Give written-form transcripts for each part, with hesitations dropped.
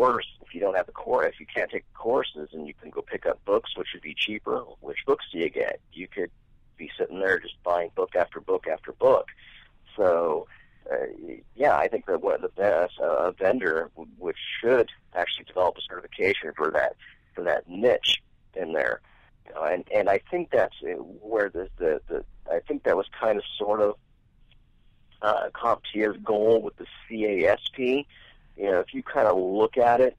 worse, if you don't have the core, if you can't take the courses, and you can go pick up books, which would be cheaper. Which books do you get? You could be sitting there just buying book after book after book. So, yeah, I think that a vendor which should actually develop a certification for that niche in there. You know, and I think that's where I think that was kind of sort of CompTIA's goal with the CASP. You know, if you kind of look at it,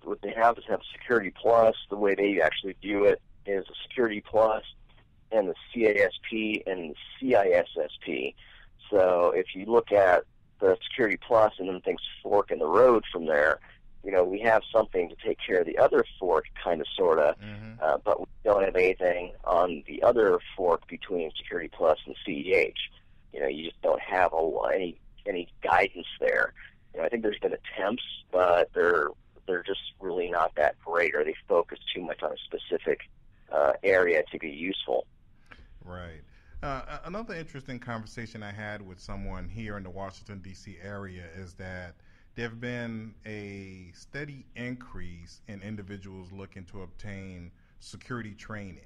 what they have is Security Plus. The way they actually view it is a Security Plus and the CASP and the CISSP. So if you look at the Security Plus and then things fork in the road from there, you know, we have something to take care of the other fork, kind of, sort of, but we don't have anything on the other fork between Security Plus and CEH. You know, you just don't have any guidance there. You know, I think there's been attempts, but they're just really not that great, or they focus too much on a specific area to be useful. Right. Another interesting conversation I had with someone here in the Washington, D.C. area is that there have been a steady increase in individuals looking to obtain security training.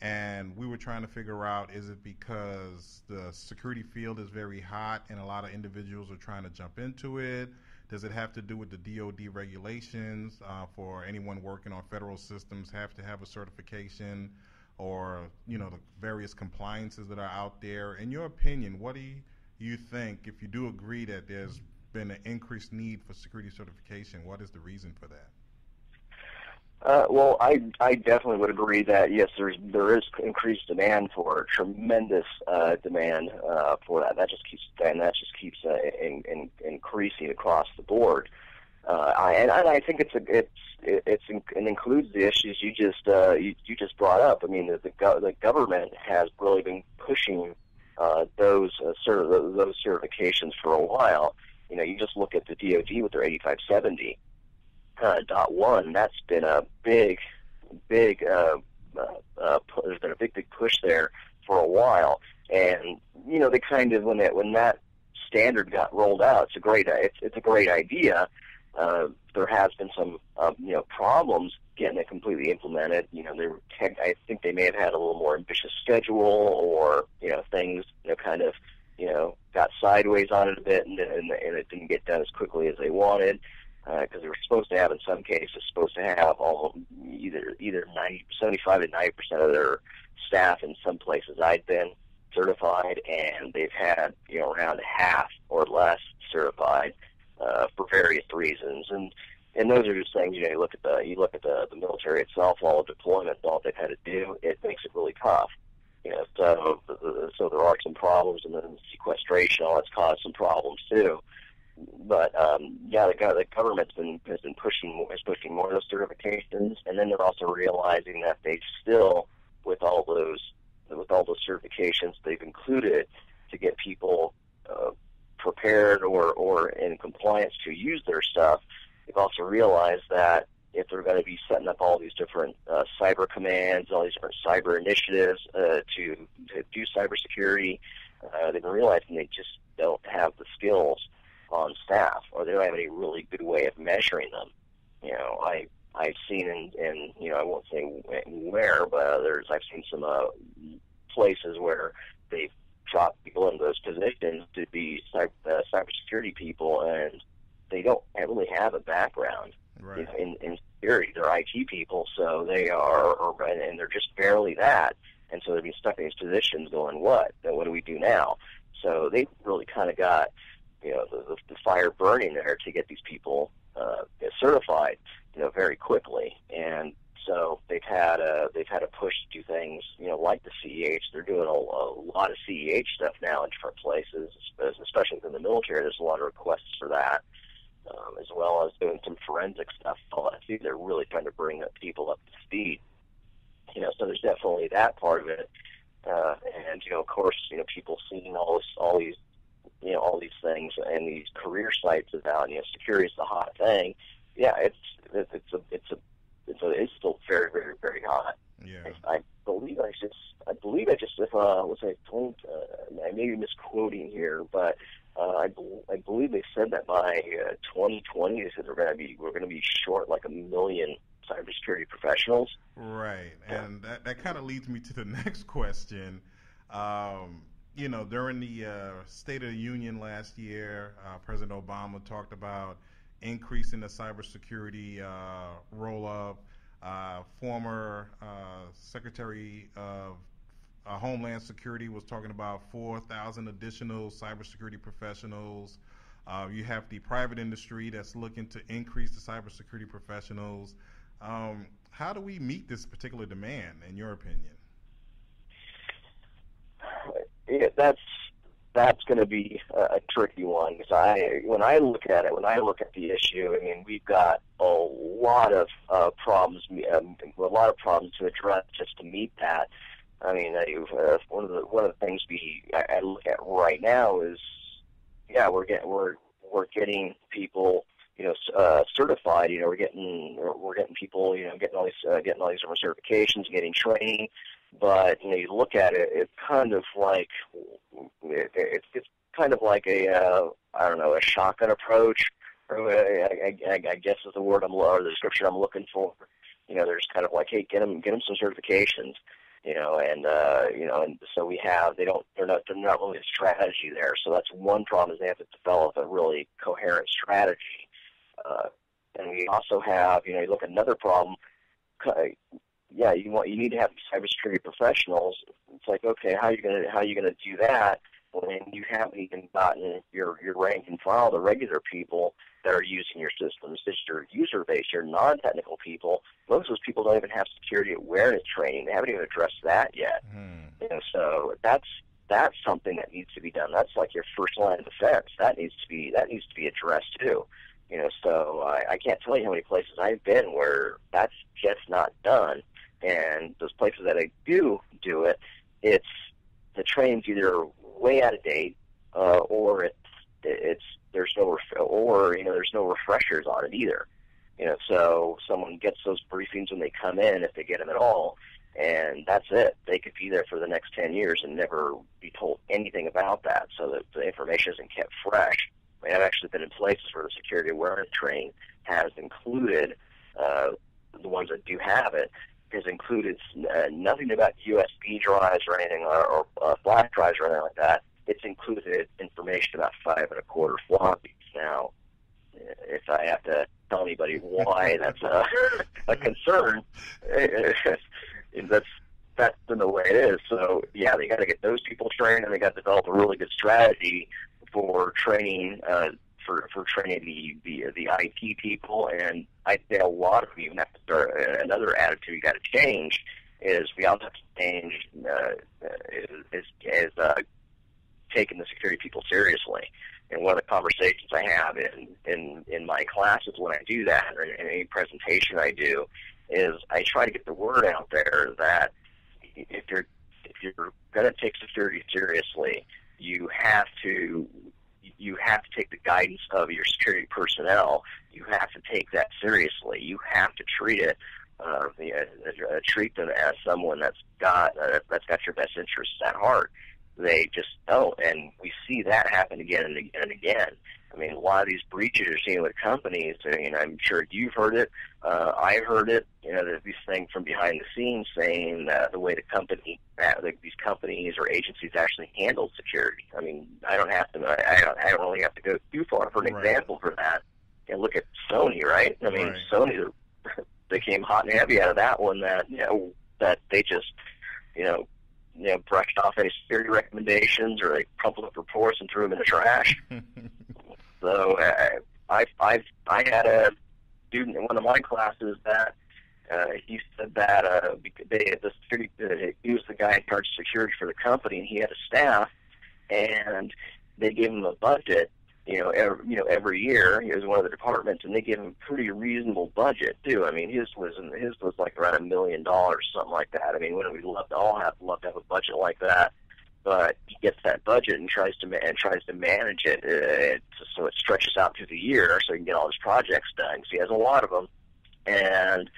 And we were trying to figure out, is it because the security field is very hot and a lot of individuals are trying to jump into it? Does it have to do with the DoD regulations for anyone working on federal systems have to have a certification, or, you know, the various compliances that are out there? In your opinion, what do you think, if you do agree that there's been an increased need for security certification, what is the reason for that? Well, I definitely would agree that, yes, there is increased demand for tremendous demand for that. That just keeps increasing across the board. And I think it includes the issues you just brought up. I mean, the government has really been pushing those certifications for a while. You know, you just look at the DoD with their 8570. .1, that's been a big there's been a big push there for a while, and you know, they kind of, when that standard got rolled out, it's a great idea. There has been some problems getting it completely implemented. You know, I think they may have had a little more ambitious schedule, or things kind of got sideways on it a bit, and it didn't get done as quickly as they wanted. Because they were supposed to have, in some cases, either 75 to 90% of their staff in some places I'd been certified, and they've had around half or less certified for various reasons. And those are just things. You look at the military itself, all the deployments, all they've had to do. It makes it really tough. So there are some problems, and then sequestration, all that's caused some problems too. But the government's has been pushing more of those certifications, and then they're also realizing that they still, with all those certifications they've included to get people prepared or in compliance to use their stuff, they've also realized that if they're going to be setting up all these different cyber commands, all these different cyber initiatives to do cybersecurity, they've been realizing they just don't have the skills on staff, or they don't have any really good way of measuring them. I've seen in I won't say where, but I've seen some places where they've dropped people in those positions to be cybersecurity people, and they don't really have a background in security. They're IT people, so they are, and they're just barely that, and so they've been stuck in these positions going, what do we do now? So they really kind of got the fire burning there to get these people certified, very quickly. And so they've had a push to do things, like the CEH. They're doing a lot of CEH stuff now in different places, especially within the military. There's a lot of requests for that, as well as doing some forensic stuff. All that too. They're really trying to bring people up to speed. So there's definitely that part of it. And of course, people seeing all these things and these career sites about security is the hot thing. Yeah, it's still very, very, very hot. Yeah. I believe I just I may be misquoting here, but I believe they said that by 2020, they said we're going to be short like 1 million cybersecurity professionals. Right, and that kind of leads me to the next question. During the State of the Union last year, President Obama talked about increasing the cybersecurity roll-up. Former Secretary of Homeland Security was talking about 4,000 additional cybersecurity professionals. You have the private industry that's looking to increase the cybersecurity professionals. How do we meet this particular demand, in your opinion? Yeah, that's going to be a tricky one, because when I look at the issue, I mean, we've got a lot of problems to address just to meet that. I mean, one of the things I look at right now is, yeah, we're getting people, certified. We're getting people, getting all these different certifications, getting training. But you look at it, it's kind of like it's kind of like a shotgun approach. Or I guess is the word or the description I'm looking for. There's kind of like, hey, get them some certifications. And so they're not really a strategy there. So that's one problem, is they have to develop a really coherent strategy. And we also have, you look at another problem. Yeah, you need to have cybersecurity professionals. It's like, okay, how are you gonna do that when you haven't even gotten your rank and file, the regular people that are using your systems? It's your user base, your non-technical people. Most of those people don't even have security awareness training. They haven't even addressed that yet. So that's something that needs to be done. That's like your first line of defense. That needs to be addressed too. So I can't tell you how many places I've been where that's just not done. And those places that I do it, it's the training's either way out of date, or there's no refreshers on it either. So someone gets those briefings when they come in, if they get them at all, and that's it. They could be there for the next 10 years and never be told anything about that, so that the information isn't kept fresh. I mean, I've actually been in places where the security awareness training has included, the ones that do have it, has included nothing about USB drives or anything, or flash drives or anything like that. It's included information about 5 1/4 floppies. Now, if I have to tell anybody why that's a concern, that's the way it is. So yeah, they got to get those people trained, and they got to develop a really good strategy for training for training the IT people. And I'd say a lot of them even have to start. Another attitude you got to change is we also have to change is taking the security people seriously. And one of the conversations I have in my classes when I do that, or in any presentation I do, is I try to get the word out there that if you're going to take security seriously, you have to take the guidance of your security personnel. You have to take that seriously. You have to treat it, treat them as someone that's got your best interests at heart. They just don't, and we see that happen again and again and again. I mean, a lot of these breaches you're seeing with companies, and I'm sure you've heard it, I've heard it, there's these things from behind the scenes saying the way these companies or agencies actually handle security. I mean, I don't really have to go too far for an example for that. And look at Sony, right? I mean, Sony, they came hot and heavy out of that one, that they just, brushed off any security recommendations, or they crumpled up reports and threw them in the trash. So I had a student in one of my classes that he said that he was the guy in charge of security for the company, and he had a staff, and they gave him a budget. Every year, he was one of the departments, and they gave him a pretty reasonable budget too. I mean, his was like around $1 million, something like that. I mean, wouldn't we love to have a budget like that? But he gets that budget and tries to manage it, so it stretches out through the year, so he can get all his projects done. Because he has a lot of them, and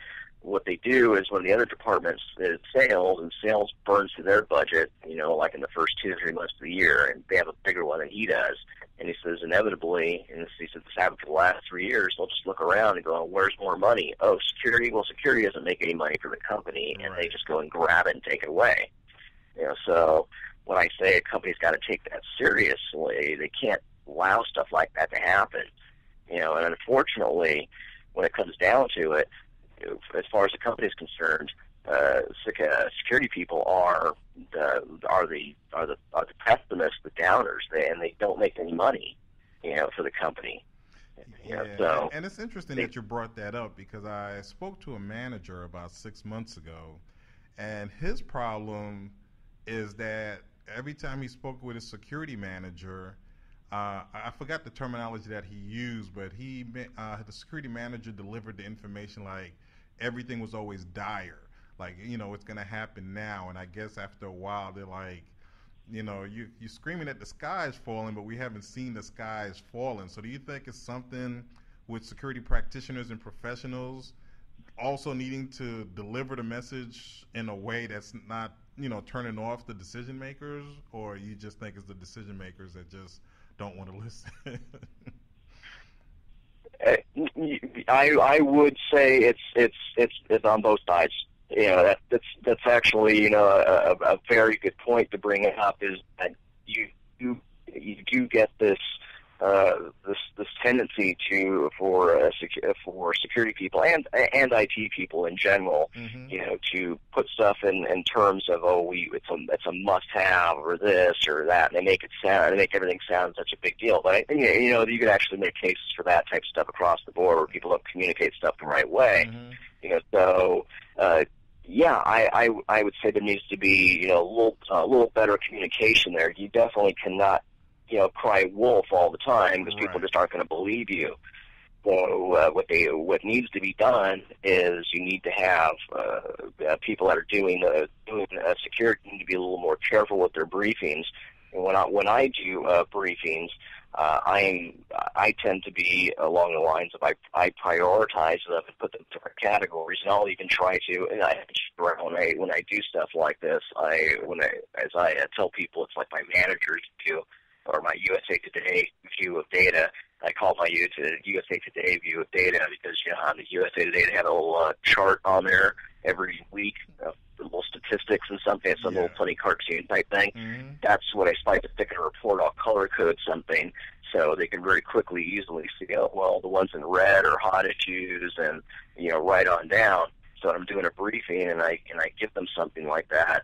what they do is, one of the other departments is sales, and sales burns through their budget, like in the first 2 or 3 months of the year, and they have a bigger one than he does. And he says, inevitably, and he said this happened for the last 3 years, they'll just look around and go, where's more money? Oh, security? Well, security doesn't make any money for the company, and they just go and grab it and take it away. So when I say a company's got to take that seriously, they can't allow stuff like that to happen. And unfortunately, when it comes down to it, as far as the company is concerned, security people are the pessimists, the downers, and they don't make any money, for the company. So, and it's interesting that you brought that up, because I spoke to a manager about 6 months ago, and his problem is that every time he spoke with his security manager, I forgot the terminology that he used, but the security manager delivered the information like everything was always dire. Like, it's going to happen now. And I guess after a while, they're like, you're screaming that the sky is falling, but we haven't seen the skies falling. So do you think it's something with security practitioners and professionals also needing to deliver the message in a way that's not, turning off the decision makers? Or you just think it's the decision makers that just don't want to listen? I would say it's on both sides. That's actually a very good point to bring up, is that you do get this tendency for security people and IT people in general, to put stuff in terms of it's a must have or this or that, and they make everything sound such a big deal. But I think you could actually make cases for that type of stuff across the board where people don't communicate stuff the right way. So. I would say there needs to be a little better communication there. You definitely cannot cry wolf all the time, because people just aren't going to believe you. So what needs to be done is you need to have people that are doing security need to be a little more careful with their briefings. And when I do briefings, I tend to be along the lines of I prioritize them and put them in different categories, and I'll even try to. And when I do stuff like this, as I tell people, it's like my managers view or my USA Today view of data. I call my USA Today view of data because on the USA Today they have a little chart on there every week, little statistics and something. It's a little funny cartoon type thing. That's what I like to stick in a report. I'll color code something so they can very easily see, the ones in red are hot issues, and right on down. So I'm doing a briefing and I give them something like that.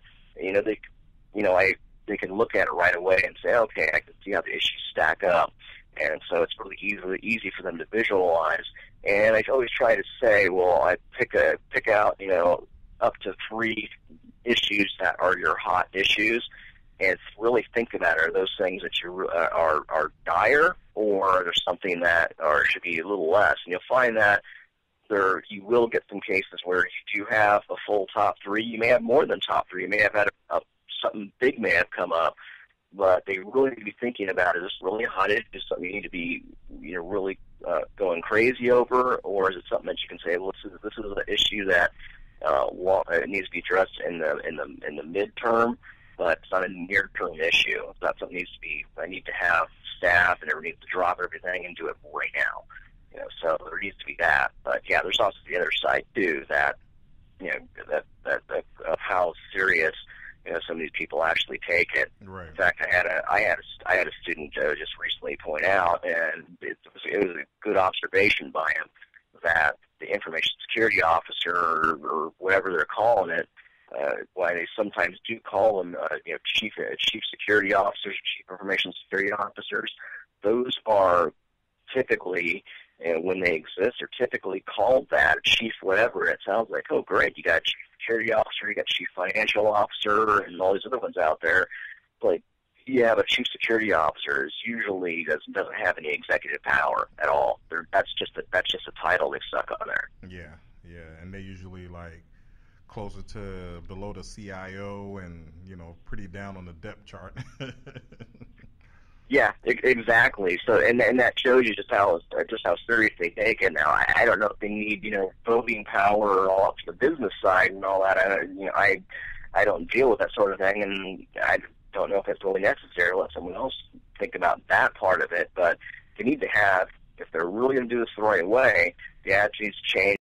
They can look at it right away and say, okay, I can see how the issues stack up. And so it's really easy for them to visualize. And I always try to say, well, I pick out, up to 3 issues that are your hot issues, and really think about it. Are those things that you are dire, or are there something that should be a little less? And you'll find that you will get some cases where you do have a full top 3. You may have more than top 3. You may have had something big may have come up, but they really need to be thinking about, is this really hot? Is this something you need to be really going crazy over, or is it something that you can say, well, this is an issue that it needs to be addressed in the midterm, but it's not a near-term issue. It's not something that needs to be. I need to have staff and everyone needs to drop everything and do it right now. So there needs to be that. But there's also the other side too, that that of how serious some of these people actually take it. Right. In fact, I had a student just recently point out, and it was a good observation by him, that the information security officer or whatever they're calling it, why they sometimes do call them chief security officers, chief information security officers. Those are typically, when they exist, are typically called that, chief whatever. It sounds like, oh great, you got chief security officer, you got chief financial officer, and all these other ones out there. But yeah, but chief security officer usually doesn't have any executive power at all. That's just a title they stuck on there. Yeah, and they usually like closer to below the CIO, and pretty down on the depth chart. Yeah, exactly. So, and that shows you just how serious they take it. Now, I don't know if they need voting power all up to the business side and all that. I don't deal with that sort of thing, and I don't know if it's really necessary. Let someone else think about that part of it, but they need to have, if they're really going to do this the right way, the attitudes change.